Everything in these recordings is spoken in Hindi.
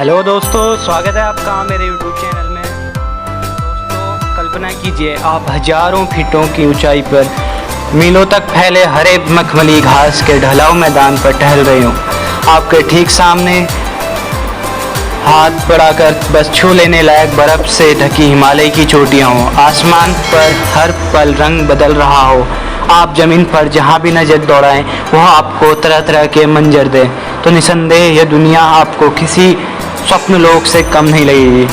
हेलो दोस्तों, स्वागत है आपका मेरे YouTube चैनल में। दोस्तों, कल्पना कीजिए आप हजारों फीटों की ऊंचाई पर मीलों तक फैले हरे मखमली घास के ढलाव मैदान पर टहल रहे हो। आपके ठीक सामने हाथ बढ़ाकर बस छू लेने लायक बर्फ़ से ढकी हिमालय की चोटियाँ हों। आसमान पर हर पल रंग बदल रहा हो। आप ज़मीन पर जहाँ भी नज़र दौड़ाएं वह आपको तरह तरह के मंजर दे, तो निसंदेह यह दुनिया आपको किसी स्वप्न लोक से कम नहीं लगेगी।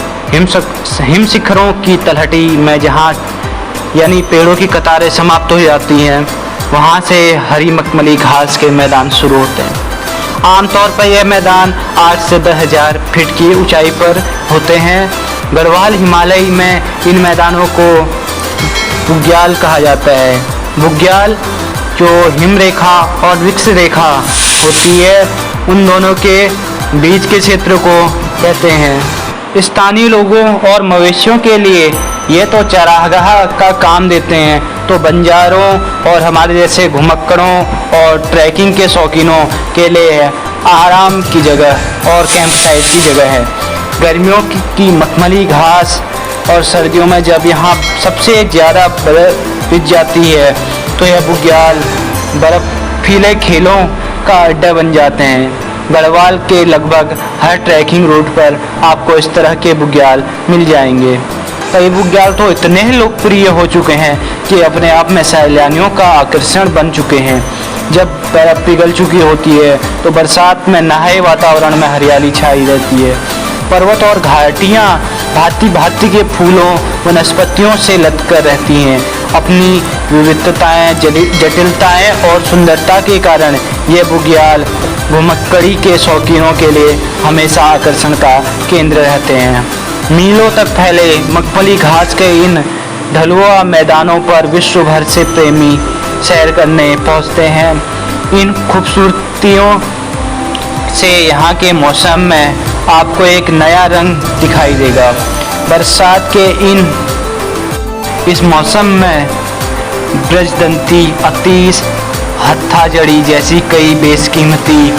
हिम शिखरों की तलहटी में जहाँ यानी पेड़ों की कतारें समाप्त हो जाती हैं, वहाँ से हरी मखमली घास के मैदान शुरू होते हैं। आमतौर पर यह मैदान 8 से 10,000 फीट की ऊंचाई पर होते हैं। गढ़वाल हिमालय में इन मैदानों को बुग्याल कहा जाता है। बुग्याल जो हिम रेखा और वृक्ष रेखा होती है, उन दोनों के बीच के क्षेत्र को कहते हैं। स्थानीय लोगों और मवेशियों के लिए ये तो चरागाह का काम देते हैं, तो बंजारों और हमारे जैसे घुमक्कड़ों और ट्रैकिंग के शौकीनों के लिए आराम की जगह और कैंप साइट की जगह है। गर्मियों की मखमली घास और सर्दियों में जब यहाँ सबसे ज़्यादा बर्फ़ पिघल जाती है, तो यह बुग्याल बर्फीले खेलों का अड्डा बन जाते हैं। गढ़वाल के लगभग हर ट्रैकिंग रूट पर आपको इस तरह के बुग्याल मिल जाएंगे। कई बुग्याल तो इतने लोकप्रिय हो चुके हैं कि अपने आप में सैलानियों का आकर्षण बन चुके हैं। जब बर्फ़ पिघल चुकी होती है तो बरसात में नहाए वातावरण में हरियाली छाई रहती है। पर्वत और घाटियाँ भांति भांति के फूलों वनस्पतियों से लदकर रहती हैं। अपनी विविधताएं, जटिलताएं और सुंदरता के कारण ये बुग्याल घुमक्कड़ी के शौकीनों के लिए हमेशा आकर्षण का केंद्र रहते हैं। मीलों तक फैले मखमली घास के इन ढलुआ मैदानों पर विश्व भर से प्रेमी सैर करने पहुंचते हैं। इन खूबसूरतियों से यहाँ के मौसम में आपको एक नया रंग दिखाई देगा। बरसात के इस मौसम में ब्रजदंती, अतीस, हत्था जड़ी जैसी कई बेशकीमती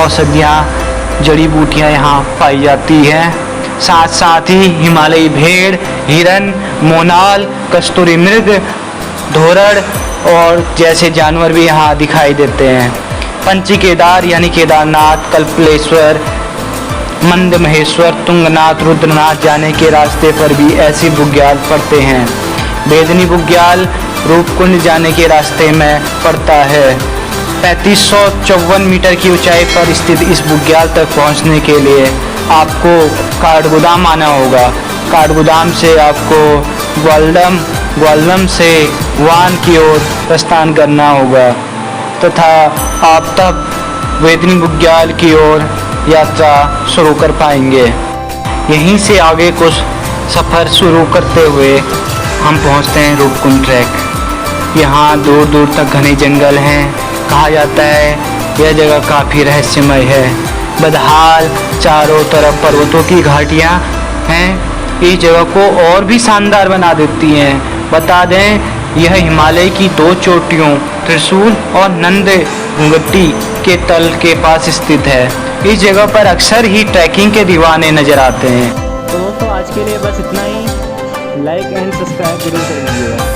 औषधियाँ जड़ी बूटियाँ यहाँ पाई जाती हैं। साथ साथ ही हिमालयी भेड़, हिरन, मोनाल, कस्तूरी मृग, धोरड़ और जैसे जानवर भी यहाँ दिखाई देते हैं। पंच केदार यानी केदारनाथ, कल्पेश्वर, मंद महेश्वर, तुंगनाथ, रुद्रनाथ जाने के रास्ते पर भी ऐसी बुग्याल पड़ते हैं। बेदनी बुग्याल रूपकुंड जाने के रास्ते में पड़ता है। 3554 मीटर की ऊंचाई पर स्थित इस बुग्याल तक पहुंचने के लिए आपको काठगोदाम आना होगा। काठगोदाम से आपको ग्वालदम से वान की ओर प्रस्थान करना होगा तथा आप तब बेदनी बुग्याल की ओर यात्रा शुरू कर पाएंगे। यहीं से आगे कुछ सफ़र शुरू करते हुए हम पहुंचते हैं रूपकुंड ट्रैक। यहाँ दूर दूर तक घने जंगल हैं। कहा जाता है यह जगह काफ़ी रहस्यमय है। बदहाल चारों तरफ पर्वतों की घाटियाँ हैं। इस जगह को और भी शानदार बना देती हैं। बता दें, यह हिमालय की 2 चोटियों त्रिशूल और नंद घुंगटी के तल के पास स्थित है। इस जगह पर अक्सर ही ट्रैकिंग के दीवाने नजर आते हैं। तो दोस्तों, आज के लिए बस इतना ही। लाइक एंड सब्सक्राइब जरूर कर लीजिएगा।